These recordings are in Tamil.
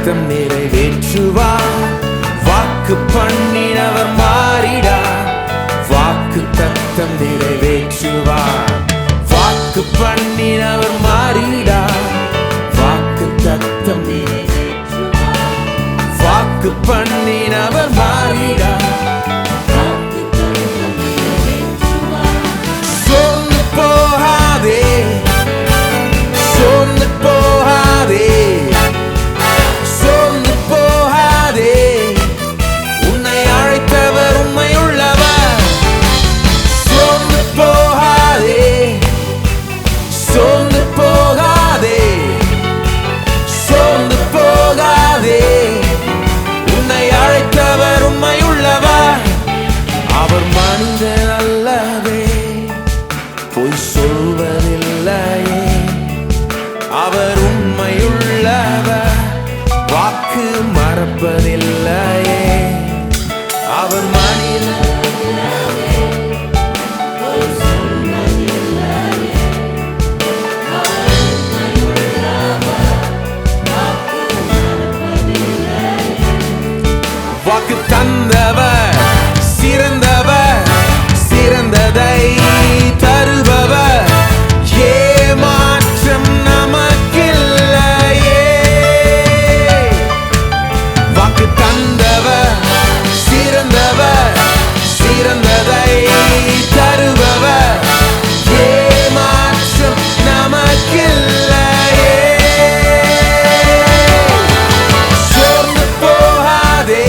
தத்தம் நிறைவேற்றுவார். வாக்கு பண்ணினவர் மாறிடார். வாக்கு தத்தம் நிறைவேற்றுவார். வாக்கு பண்ணினவர் மாறிடார். வாக்கு தத்தம் நிறைவேற்றுவார். வாக்கு பண்ணினவர் மாறிடார். சோர்ந்து போகாதே, சோர்ந்து போகாதே, சோர்ந்து போகாதே. உன்னை அழைத்தவர் உண்மையுள்ளவர். சோர்ந்து போகாதே, சோர்ந்து போகாதே, சோர்ந்து போகாதே. உன்னை அழைத்தவர் உண்மையுள்ளவர். அவர் மனிதன் அல்லவே, பொய் சொல்வதில்லையே. அவர் உண்மையுள்ளவர், வாக்கு மறப்பதில்லையே. அவர் மனிதன் அல்லவே, பொய் சொல்வதில்லையே. அவர் உண்மையுள்ளவர், வாக்கு மறப்பதில்லையே. வாக்கு தந்தவர் சிறந்தவர், சிறந்ததை தருபவர். ஏமாற்றம் நமக்கில்லையே. வாக்கு தந்தவர் சிறந்தவர், சிறந்ததை தருபவர். ஏமாற்றம் நமக்கில்லையே. சோர்ந்து போகாதே,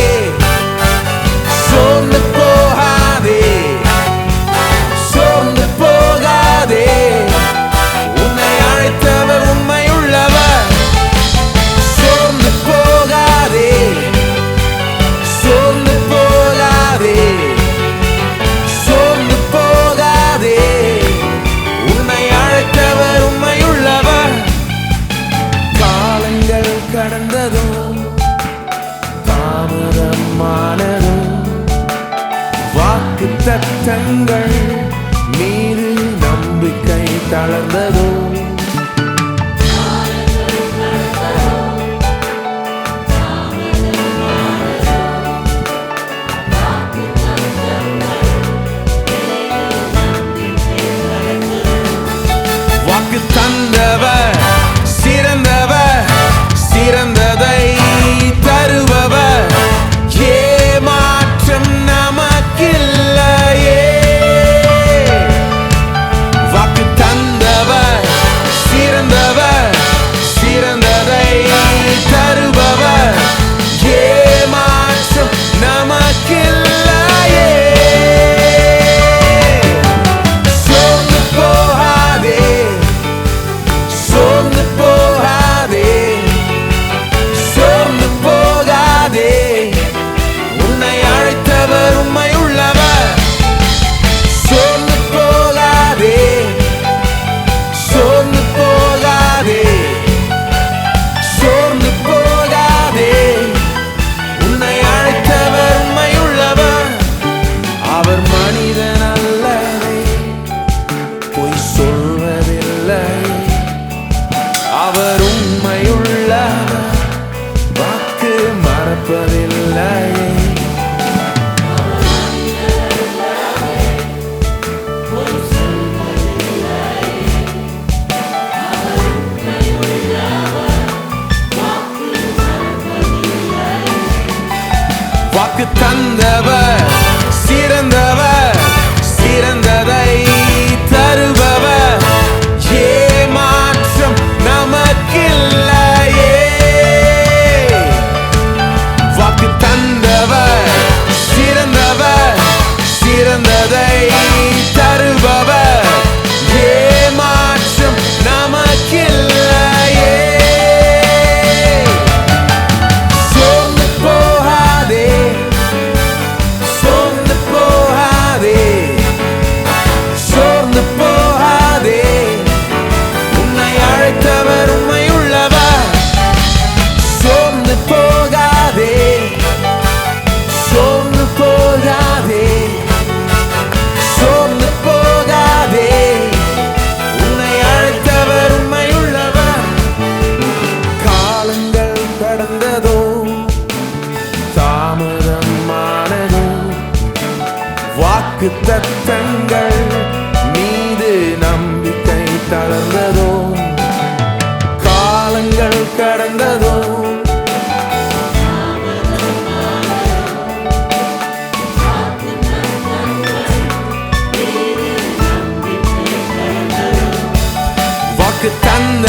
சோர்ந்து போகாதே, சோர்ந்து போகாதே. உன்னை அழைத்தவர் உண்மையுள்ளவர். சோர்ந்து போகாதே, சோர்ந்து போகாதே, சோர்ந்து போகாதே. உன்னை அழைத்தவர் உண்மையுள்ளவர். காலங்கள் கடந்ததோ, தாமதமானதோ, வாக்கு தத்தங்கள் மீது நம்பிக்கை தளர்ந்ததோ. வாக்கு தந்தவர் சிறந்தவர், சிறந்ததை தருபவர். ஏமாற்றம் நமக்கில்லையே. வாக்கு தந்தவர் சிறந்தவர், சிறந்ததை தருபவர். ஏமாற்றம் நமக்கில்லையே. சோர்ந்து போகாதே, சோர்ந்து போகாதே, சோர்ந்து போகாதே. உன்னை அழைத்தவர் உண்மையுள்ளவர். சோர்ந்து போகாதே, சோர்ந்து போகாதே, சோர்ந்து போகாதே. உன்னை அழைத்தவர் உண்மையுள்ளவர். அவர் மனிதன் அல்லவே, பொய் சொல்வதில்லை. அவர் உண்மையுள்ளவர், வாக்கு மறப்பதில்லை. வாக்கு தந்தவர் சிறந்தவர், சிறந்ததை தருபவர். ஏமாற்றம் நமக்கில்லையே. வாக்கு தந்தவர் சிறந்தவர், சிறந்ததை தருபவர். ஏமாற்றம் நமக்கில்லையே. சோர்ந்து போகாதே, வளர்ந்ததோ, காலங்கள் கடந்ததோ, வாக்கு தந்த